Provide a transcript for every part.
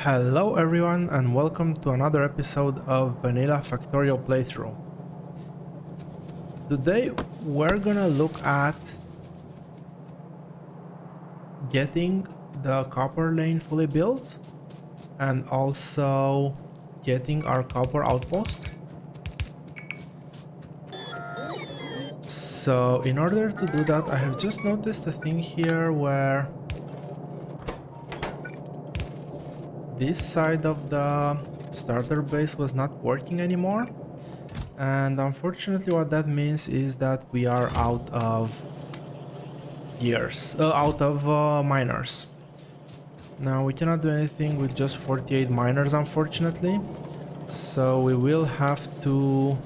Hello everyone and welcome to another episode of Vanilla Factorio playthrough. Today we're gonna look at getting the copper lane fully built and also getting our copper outpost. So in order to do that, I have just noticed a thing here where this side of the starter base was not working anymore. And unfortunately what that means is that we are out of miners. Now we cannot do anything with just 48 miners, unfortunately, so we will have to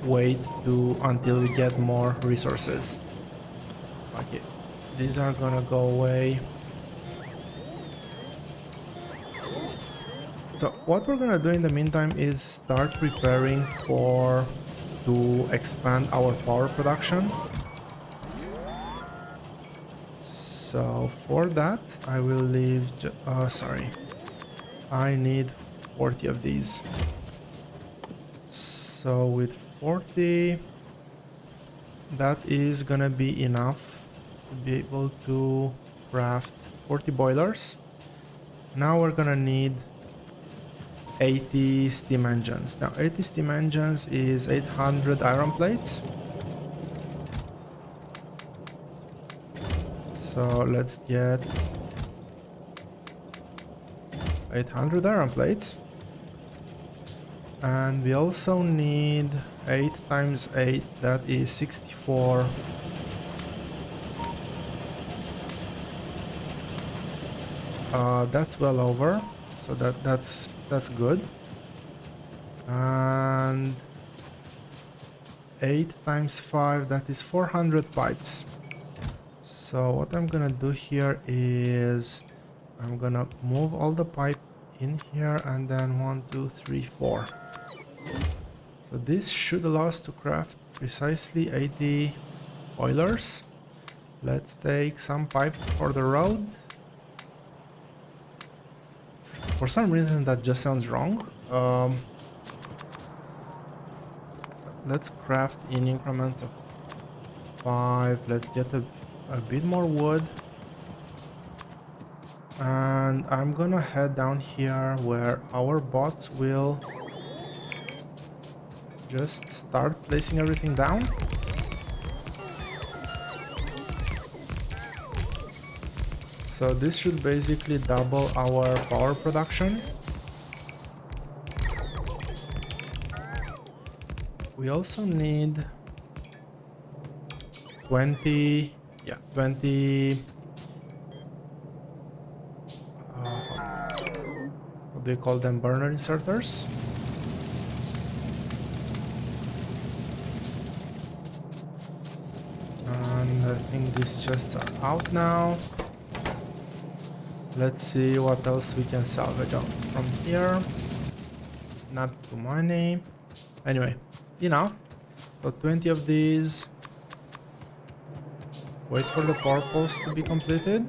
wait until we get more resources. Okay, these are gonna go away. So what we're gonna do in the meantime is start preparing to expand our power production. So for that I will leave I need 40 of these. So with 40 that is gonna be enough to be able to craft 40 boilers. Now we're gonna need 80 steam engines. Now 80 steam engines is 800 iron plates. So let's get 800 iron plates. And we also need 8 times 8, that is 64. That's well over, so that's good. And 8 times 5, that is 400 pipes. So what I'm gonna do here is I'm gonna move all the pipe in here, and then 1, 2, 3, 4. So this should allow us to craft precisely 80 boilers. Let's take some pipe for the road. For some reason that just sounds wrong. Let's craft in increments of 5. Let's get a bit more wood. And I'm gonna head down here where our bots will just start placing everything down. So this should basically double our power production. We also need 20 what do you call them, burner inserters. And I think these chests are out now. Let's see what else we can salvage out from here. Not too many. Anyway, enough. So 20 of these. Wait for the power post to be completed.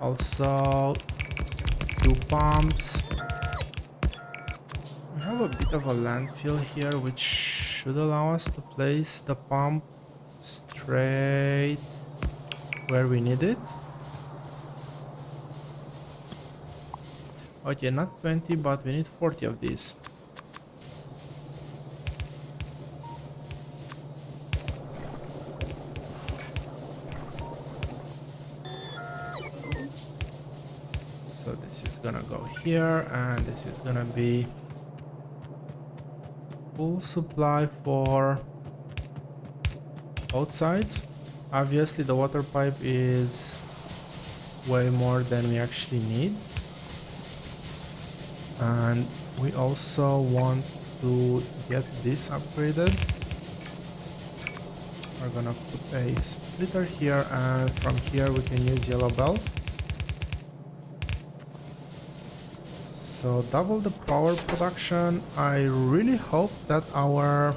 Also 2 pumps. We have a bit of a landfill here, which should allow us to place the pump straight where we need it. Okay, not 20, but we need 40 of these. So this is gonna go here, and this is gonna be full supply for both sides. Obviously the water pipe is way more than we actually need, and we also want to get this upgraded. We're gonna put a splitter here, and from here we can use yellow belt. So double the power production. I really hope that our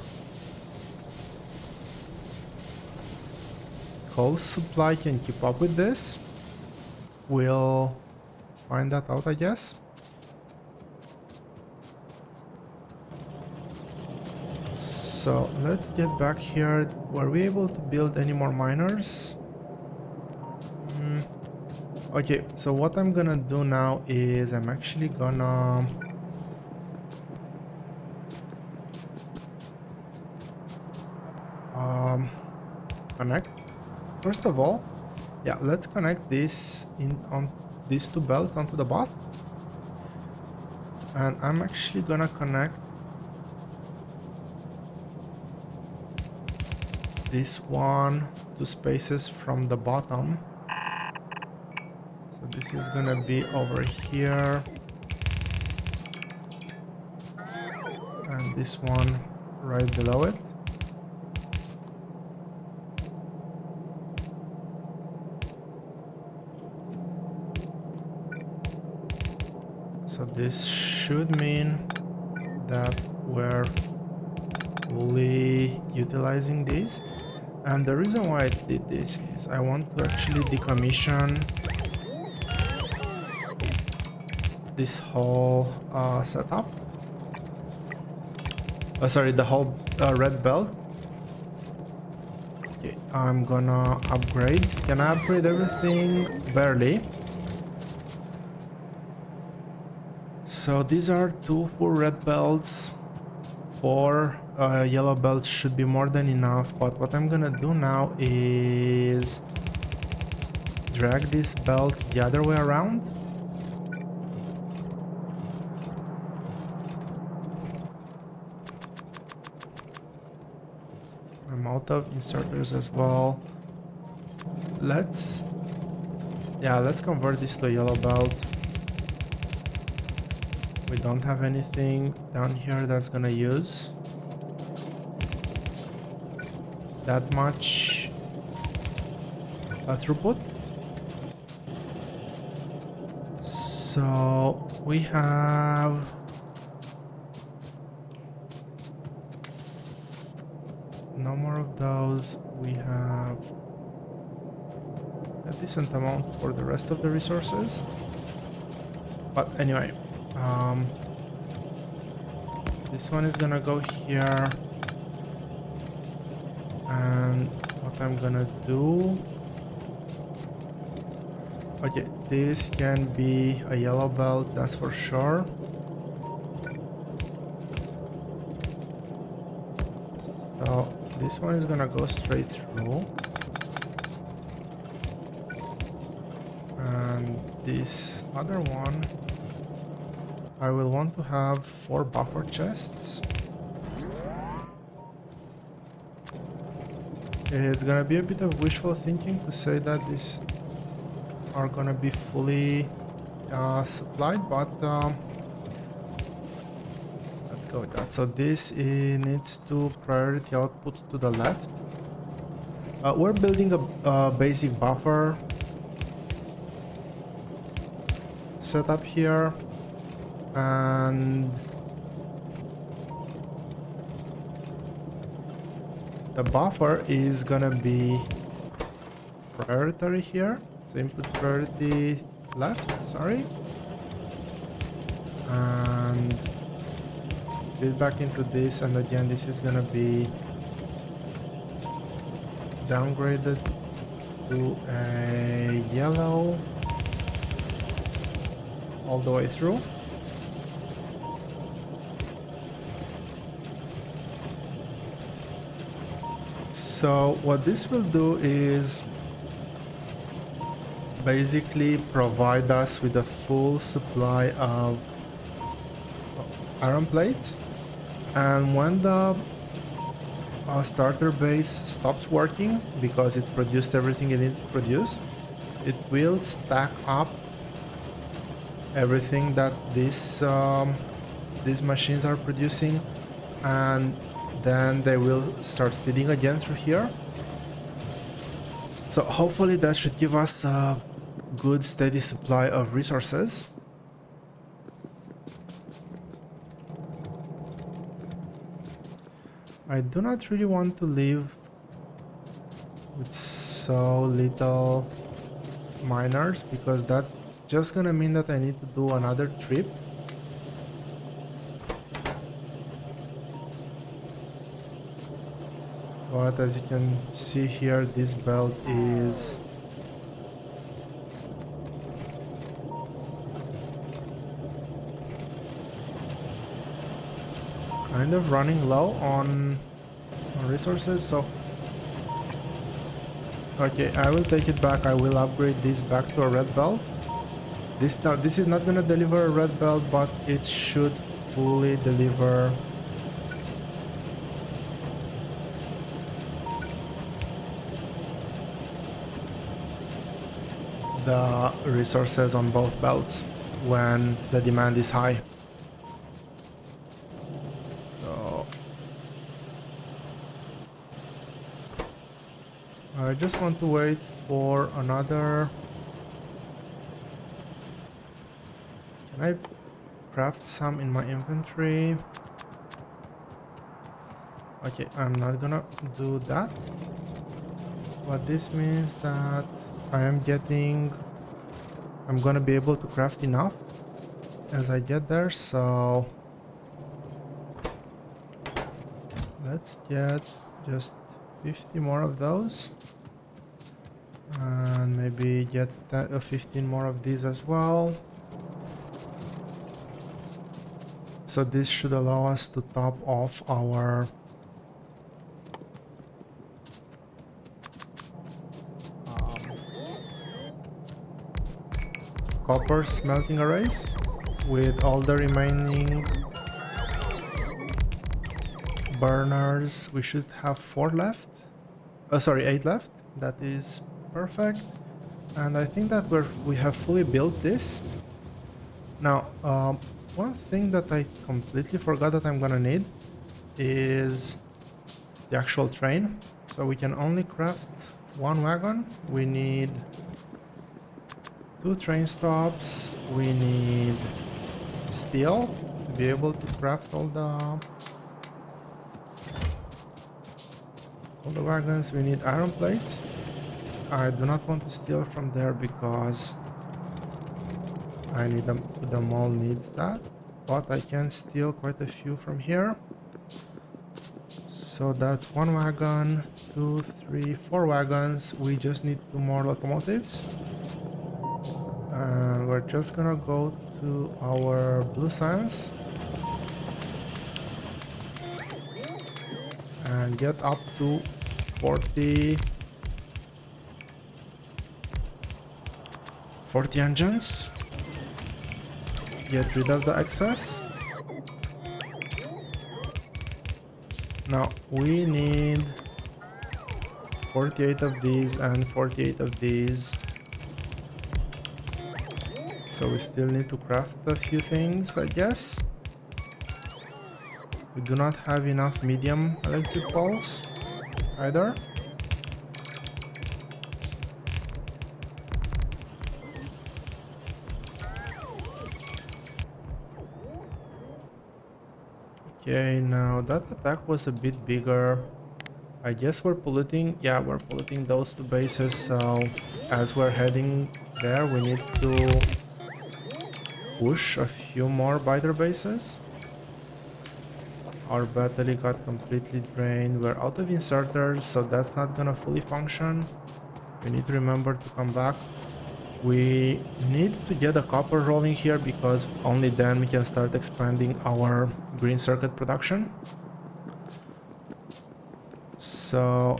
coal supply can keep up with this. we'll find that out, I guess. So let's get back here. Were we able to build any more miners? Okay, so what I'm gonna do now is I'm actually gonna connect. First of all, yeah, let's connect this in on these two belts onto the bus. And I'm actually gonna connect this one to spaces from the bottom. So this is gonna be over here. And this one right below it. So this should mean that we're fully utilizing this. And the reason why I did this is I want to actually decommission this whole setup. Sorry, the whole red belt. Okay, I'm gonna upgrade. Can I upgrade everything? Barely. So these are 2 full red belts. 4 yellow belts should be more than enough. But what I'm gonna do now is drag this belt the other way around. I'm out of inserters as well. Let's convert this to a yellow belt. We don't have anything down here that's gonna use that much throughput. So we have no more of those. We have a decent amount for the rest of the resources. But anyway, this one is gonna go here. And what I'm gonna do... Okay, this can be a yellow belt, that's for sure. So this one is gonna go straight through. And this other one, I will want to have 4 buffer chests. It's gonna be a bit of wishful thinking to say that these are gonna be fully supplied, but let's go with that. So this needs to priority output to the left. We're building a basic buffer setup here, and the buffer is gonna be priority here. So input priority left, sorry. And build back into this, and again this is gonna be downgraded to a yellow all the way through. So what this will do is basically provide us with a full supply of iron plates, and when the starter base stops working because it produced everything it needed to produce, it will stack up everything that these machines are producing, and then they will start feeding again through here. So hopefully that should give us a good steady supply of resources. I do not really want to live with so little miners, because that's just gonna mean that I need to do another trip. But as you can see here, this belt is kind of running low on resources, so okay, I will take it back. I will upgrade this back to a red belt. This is not gonna deliver a red belt, but it should fully deliver the resources on both belts when the demand is high. So I just want to wait for another. Can I craft some in my inventory? Okay, I'm not gonna do that. But this means that I'm gonna be able to craft enough as I get there, so let's get just 50 more of those. And maybe get 15 more of these as well. So this should allow us to top off our copper smelting arrays with all the remaining burners. We should have 4 left. Sorry, 8 left. That is perfect. And I think that we have fully built this. Now, one thing that I completely forgot that I'm gonna need is the actual train. So we can only craft 1 wagon. We need 2 train stops. We need steel to be able to craft all the wagons. We need iron plates. I do not want to steal from there because I need the mall needs that, but I can steal quite a few from here. So that's 1 wagon, 2, 3, 4 wagons. We just need 2 more locomotives. And we're just gonna go to our blue science and get up to 40 engines. Get rid of the excess. Now we need 48 of these and 48 of these. So we still need to craft a few things, I guess. We do not have enough medium electric poles either. Okay, now that attack was a bit bigger. I guess we're polluting. Yeah, we're polluting those 2 bases. So as we're heading there, we need to push a few more biter bases. Our battery got completely drained. We're out of inserters, so that's not gonna fully function. We need to remember to come back. We need to get a copper rolling here because only then we can start expanding our green circuit production. So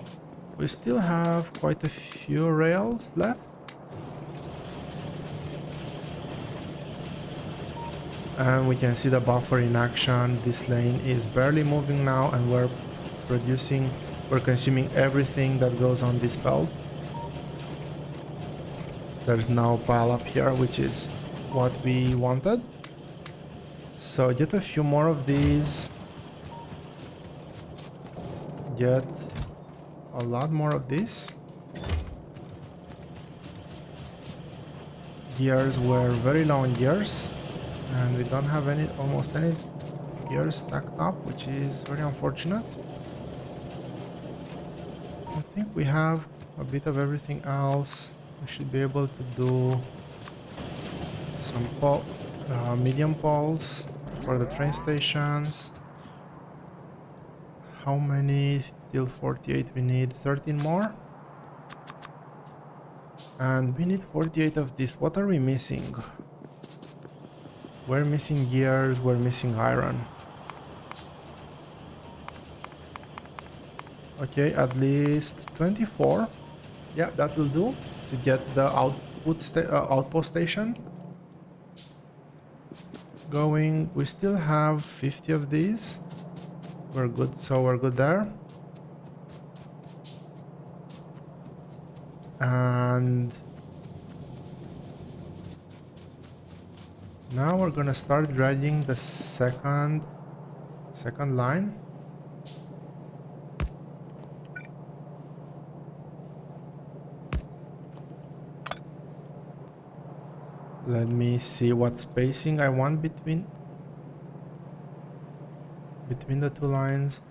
we still have quite a few rails left. And we can see the buffer in action. This lane is barely moving now, and we're consuming everything that goes on this belt. There's no pile up here, which is what we wanted. So get a few more of these. Get a lot more of this. Gears were very low on gears, and we don't have almost any gears stacked up, which is very unfortunate. I think we have a bit of everything else. We should be able to do some medium poles for the train stations. How many till 48? We need 13 more. And we need 48 of this. What are we missing? We're missing gears, we're missing iron. Okay, at least 24. Yeah, that will do to get the outpost station going. We still have 50 of these. We're good, so we're good there. And now we're gonna start dredging the second line. Let me see what spacing I want between the two lines.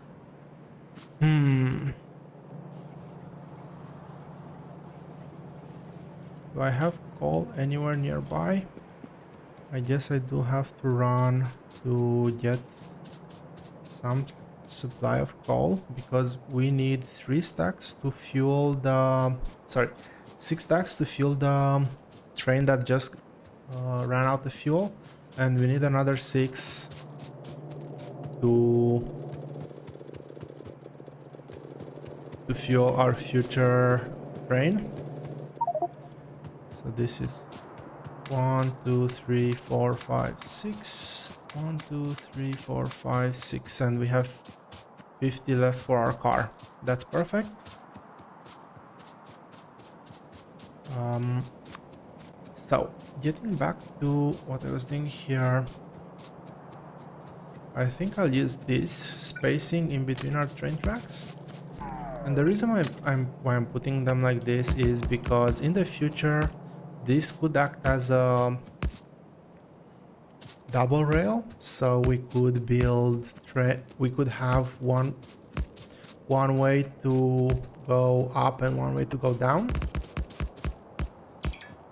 Do I have coal anywhere nearby? I guess I do have to run to get some supply of coal, because we need 3 stacks to fuel the... Sorry, 6 stacks to fuel the train that just ran out the fuel, and we need another 6 to fuel our future train. So this is 1, 2, 3, 4, 5, 6. 1, 2, 3, 4, 5, 6, and we have 50 left for our car. That's perfect. So getting back to what I was doing here, I think I'll use this spacing in between our train tracks. And the reason why I'm putting them like this is because in the future this could act as a double rail, so we could build we could have one way to go up and one way to go down.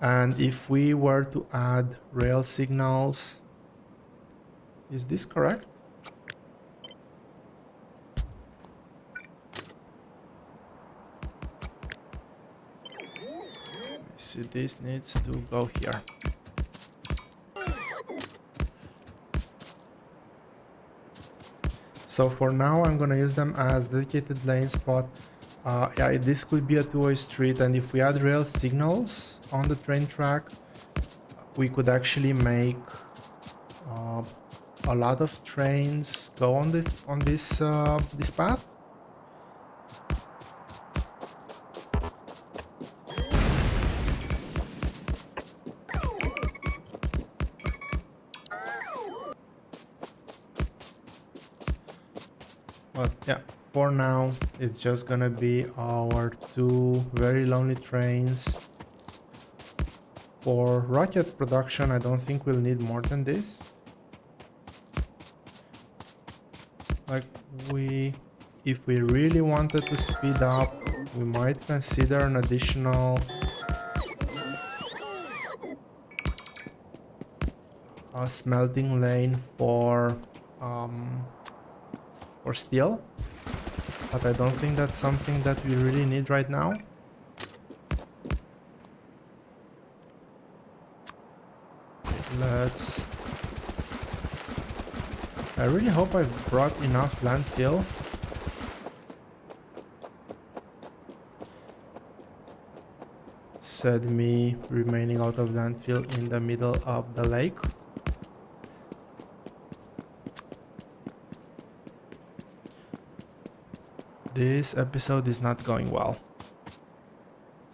And if we were to add rail signals, is this correct? So this needs to go here. So for now I'm gonna use them as dedicated lanes, but yeah, this could be a two-way street, and if we add rail signals on the train track, we could actually make a lot of trains go on this path. But yeah, for now it's just gonna be our 2 very lonely trains. For rocket production, I don't think we'll need more than this. Like, if we really wanted to speed up, we might consider an additional smelting lane for steel, but I don't think that's something that we really need right now. I really hope I've brought enough landfill. Said me remaining out of landfill in the middle of the lake. This episode is not going well.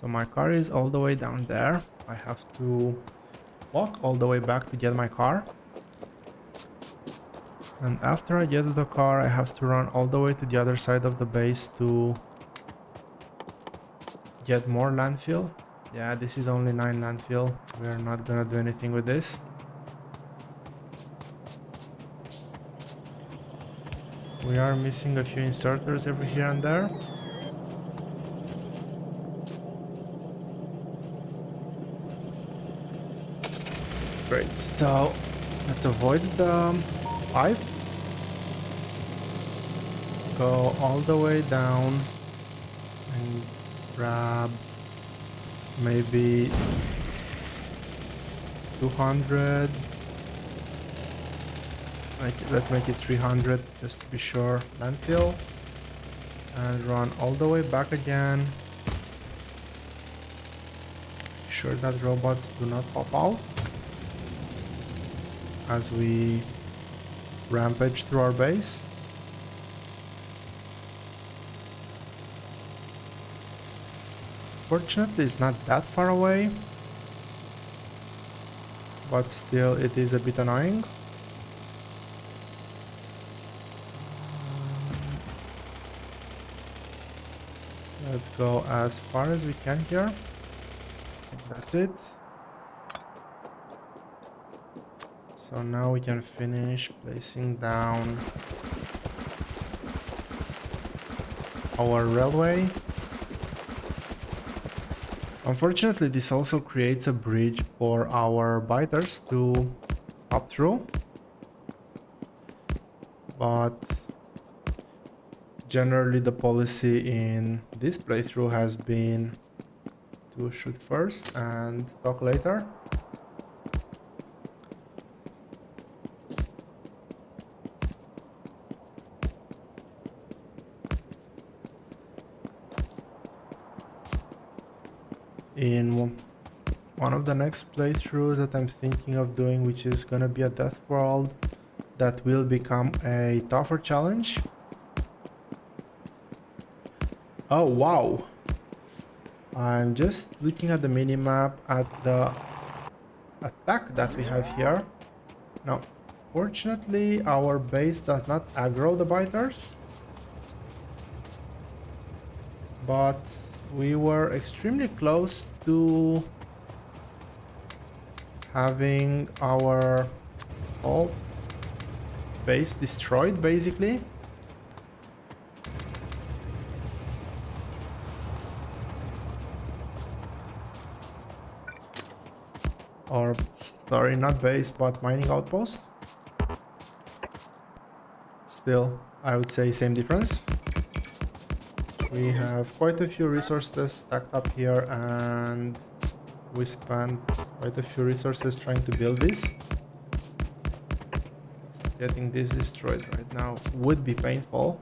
So my car is all the way down there. I have to walk all the way back to get my car. And after I get to the car, I have to run all the way to the other side of the base to get more landfill. Yeah, this is only 9 landfill. We are not gonna do anything with this. We are missing a few inserters every here and there. Great. So let's avoid the pipe. Go all the way down and grab maybe 200. Let's make it 300 just to be sure. Landfill. And run all the way back again. Make sure that robots do not pop out as we rampage through our base. Fortunately, it's not that far away, but still it is a bit annoying. Let's go as far as we can here. That's it. So now we can finish placing down our railway. Unfortunately, this also creates a bridge for our biters to hop through. But generally the policy in this playthrough has been to shoot first and talk later. In one of the next playthroughs that I'm thinking of doing, which is gonna be a death world that will become a tougher challenge. Oh wow, I'm just looking at the minimap at the attack that we have here. Now fortunately our base does not aggro the biters, but we were extremely close to having our whole base destroyed, basically. Or, sorry, not base, but mining outpost. Still, I would say same difference. We have quite a few resources stacked up here, and we spent quite a few resources trying to build this. So getting this destroyed right now would be painful.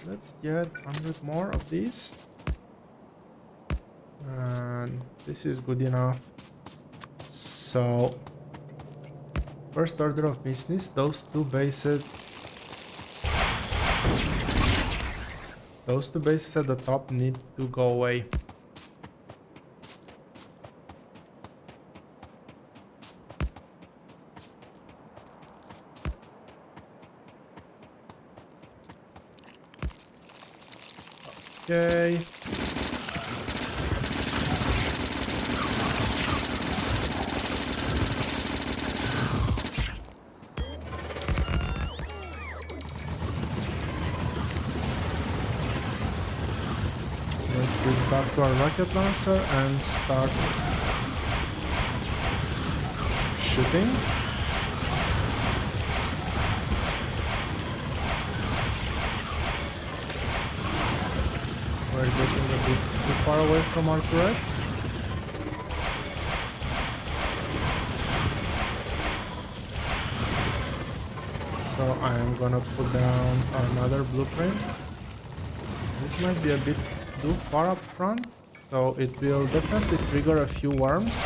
Let's get 100 more of these. And this is good enough. So, first order of business, those two bases at the top need to go away. Okay. Switch back to our rocket launcher and start shooting. We're getting a bit too far away from our turret. So I am gonna put down another blueprint. This might be a bit too far up front, so it will definitely trigger a few worms.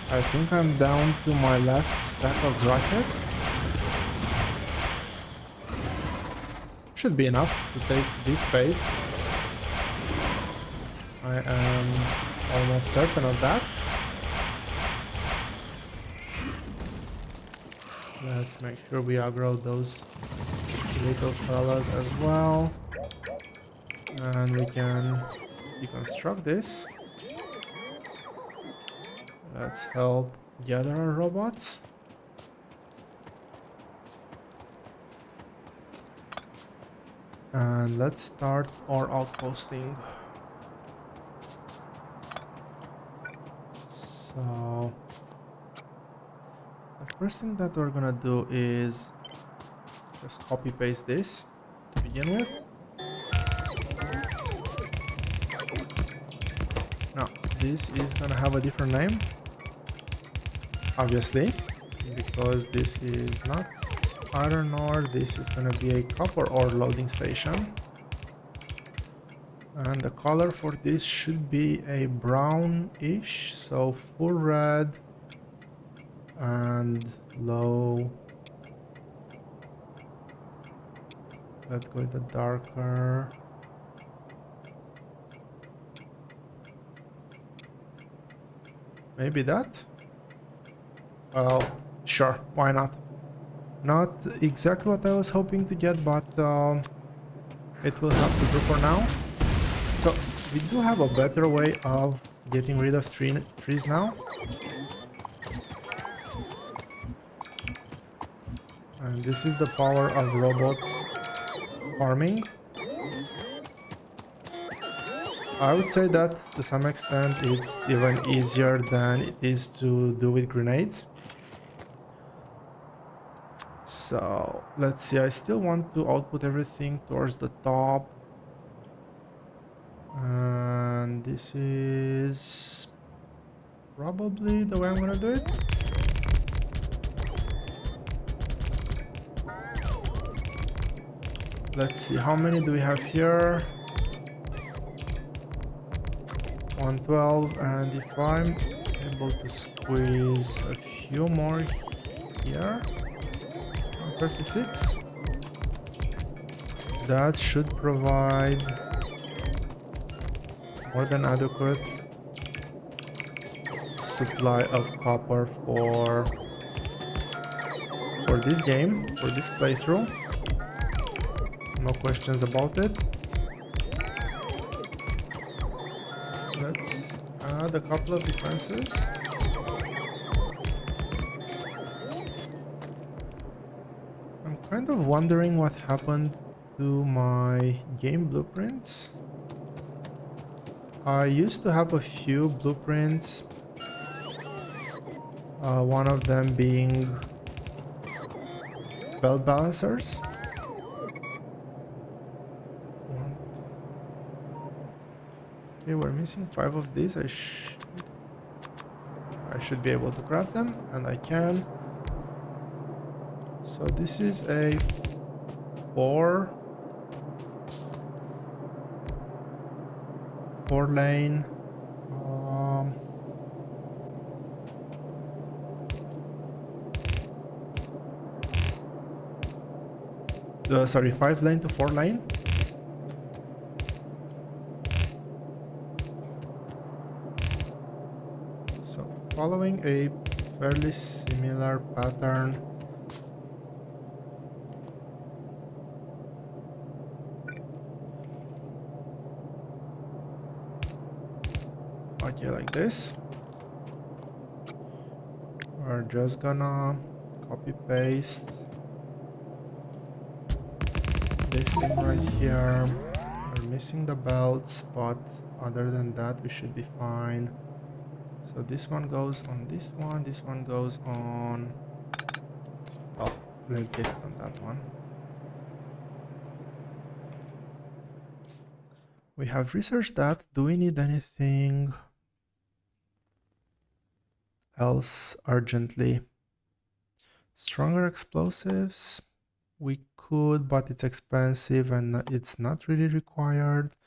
I think I'm down to my last stack of rockets. Should be enough to take this base. I am almost certain of that. Let's make sure we aggro those little fellas as well. And we can deconstruct this. Let's help gather our robots. And let's start our outposting. So the first thing that we're gonna do is just copy paste this to begin with. Now this is gonna have a different name, obviously, because this is not iron ore. This is gonna be a copper ore loading station. And the color for this should be a brownish, so full red and low. Let's go with the darker. Maybe that? Well, sure, why not? Not exactly what I was hoping to get, but it will have to do for now. So we do have a better way of getting rid of trees now. And this is the power of robot farming. I would say that to some extent it's even easier than it is to do with grenades. So let's see, I still want to output everything towards the top. And this is probably the way I'm gonna do it. Let's see, how many do we have here? 112, and if I'm able to squeeze a few more here, 136, that should provide more than adequate supply of copper for this game, for this playthrough. No questions about it. Let's add a couple of defenses. I'm kind of wondering what happened to my game blueprints. I used to have a few blueprints, one of them being belt balancers. Okay, we're missing 5 of these. I should be able to craft them, and I can. So this is a 4-lane. Sorry, 5-lane to 4-lane. So following a fairly similar pattern. Okay, like this. We're just gonna copy paste this thing right here. We're missing the belts, but other than that we should be fine. So this one goes on this one goes on... Oh, let's get it on that one. We have researched that. Do we need anything else urgently? Stronger explosives? We could, but it's expensive and it's not really required.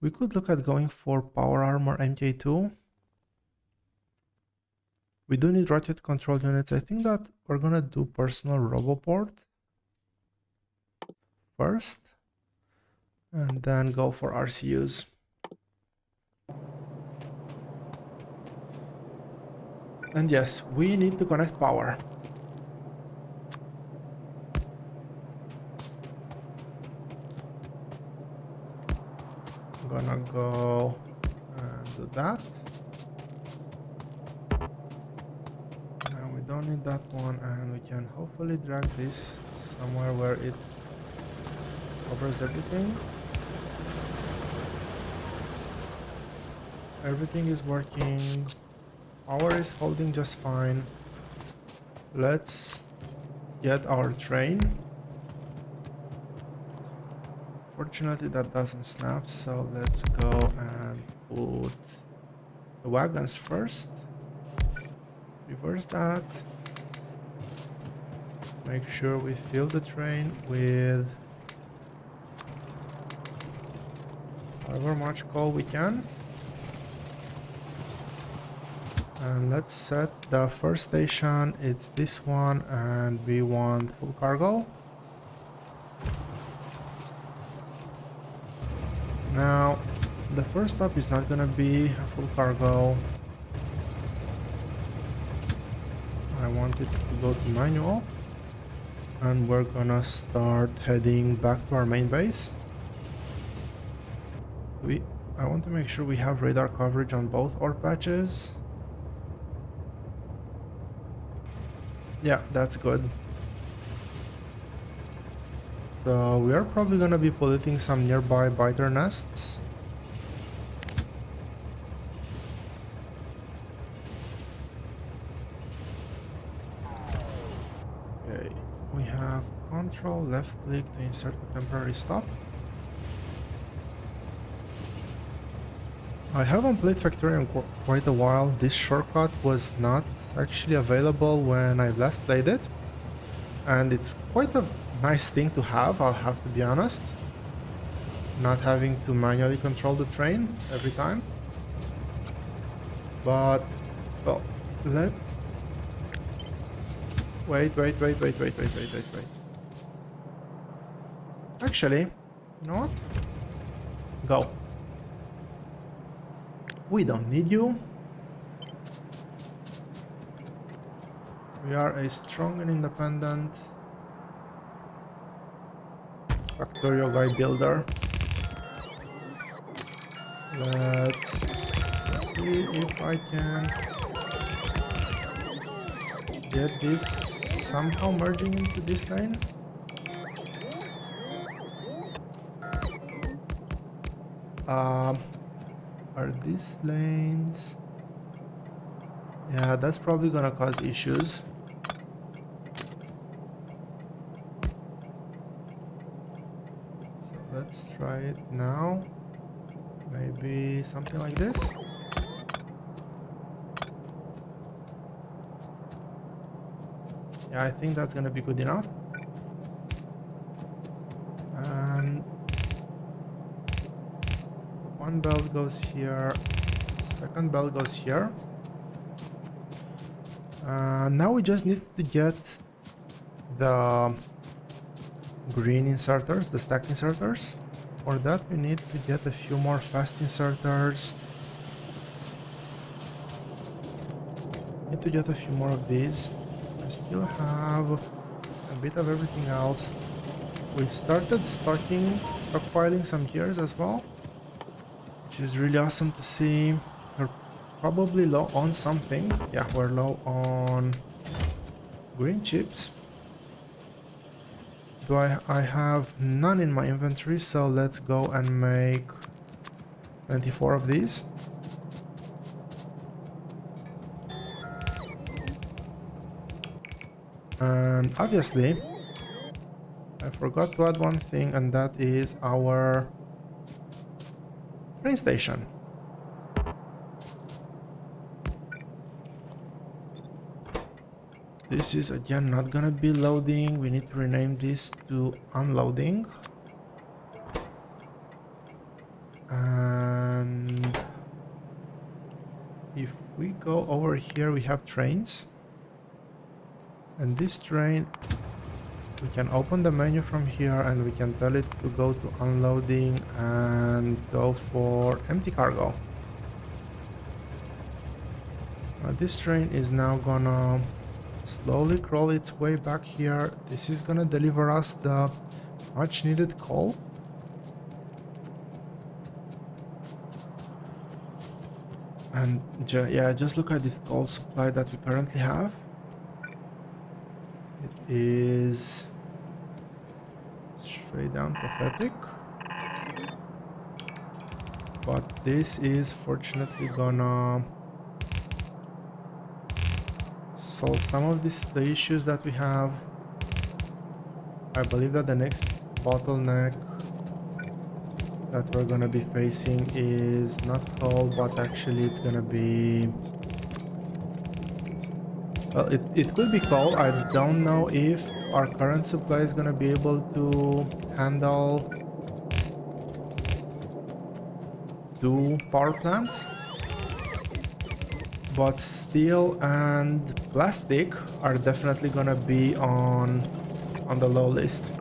We could look at going for power armor MK2. We do need rocket control units. I think that we're gonna do personal roboport first, and then go for RCUs. And yes, we need to connect power. I'm gonna go and do that. And we don't need that one, and we can hopefully drag this somewhere where it covers everything. Everything is working. Power is holding just fine. Let's get our train. Fortunately that doesn't snap, so let's go and put the wagons first. Reverse that. Make sure we fill the train with however much coal we can. And let's set the first station. It's this one, and we want full cargo. Now, the first stop is not gonna be a full cargo. I want it to go to manual. And we're gonna start heading back to our main base. I want to make sure we have radar coverage on both ore patches. Yeah, that's good. So we are probably gonna be polluting some nearby biter nests. Okay, we have control left click to insert a temporary stop. I haven't played Factorio in quite a while. This shortcut was not actually available when I last played it. And it's quite a nice thing to have, I'll have to be honest. Not having to manually control the train every time. But, well, let's... Wait. Actually, you know what? Go. We don't need you. We are a strong and independent Factorio guy builder. Let's see if I can get this somehow merging into this lane. Are these lanes? Yeah, that's probably gonna cause issues. So let's try it now. Maybe something like this. Yeah, I think that's gonna be good enough. And one belt goes here, second belt goes here. Now we just need to get the green inserters, the stack inserters. For that we need to get a few more fast inserters. Need to get a few more of these. I still have a bit of everything else. We've started stockpiling some gears as well, which is really awesome to see. We're probably low on something. Yeah, we're low on green chips. I have none in my inventory, so let's go and make 24 of these. And obviously, I forgot to add one thing, and that is our train station. This is again not gonna be loading. We need to rename this to unloading. And if we go over here, we have trains. And this train, we can open the menu from here and we can tell it to go to unloading and go for empty cargo. Now this train is now gonna slowly crawl its way back here. This is gonna deliver us the much needed coal. And yeah, just look at this coal supply that we currently have. It is straight down pathetic. But this is fortunately gonna solve some of the issues that we have. I believe that the next bottleneck that we're gonna be facing is not coal, but actually it's gonna be... Well, it could be coal. I don't know if our current supply is gonna be able to handle 2 power plants. But steel and plastic are definitely gonna be on the low list.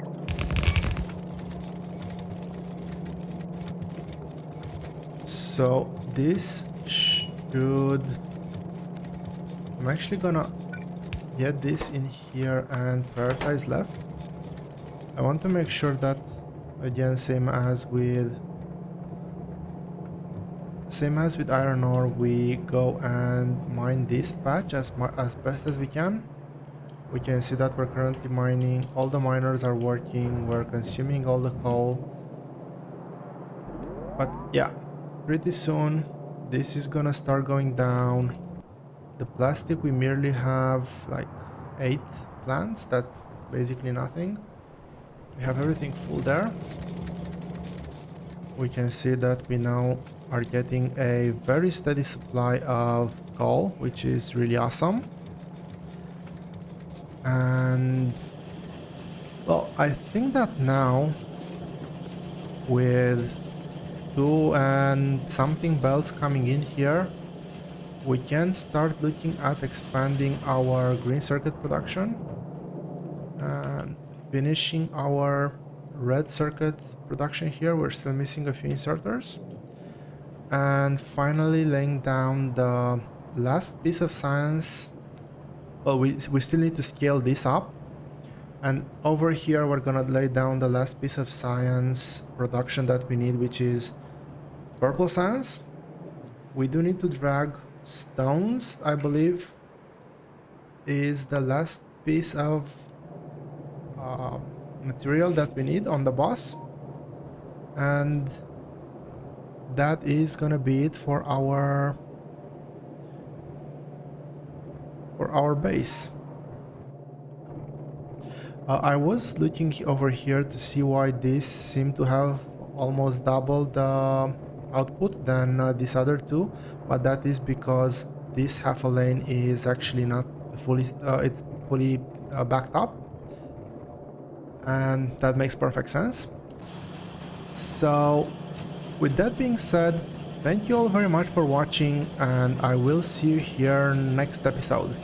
So this should... I'm actually gonna get this in here and prioritize left. I want to make sure that, again, same as with iron ore, we go and mine this patch as best as we can. We can see that we're currently mining, all the miners are working, we're consuming all the coal. But yeah, pretty soon this is gonna start going down. The plastic, we merely have like 8 plants, that's basically nothing. We have everything full there. We can see that we now are getting a very steady supply of coal, which is really awesome. And well, I think that now with 2 and something belts coming in here, we can start looking at expanding our green circuit production and finishing our red circuit production here. We're still missing a few inserters. And finally laying down the last piece of science. Well, we still need to scale this up. And over here we're gonna lay down the last piece of science production that we need, which is purple science. We do need to drag stones, I believe, is the last piece of material that we need on the boss. And that is gonna be it for our base. I was looking over here to see why this seemed to have almost double the output than these other two, but that is because this half a lane is actually not fully it's fully backed up, and that makes perfect sense. So with that being said, thank you all very much for watching, and I will see you here next episode.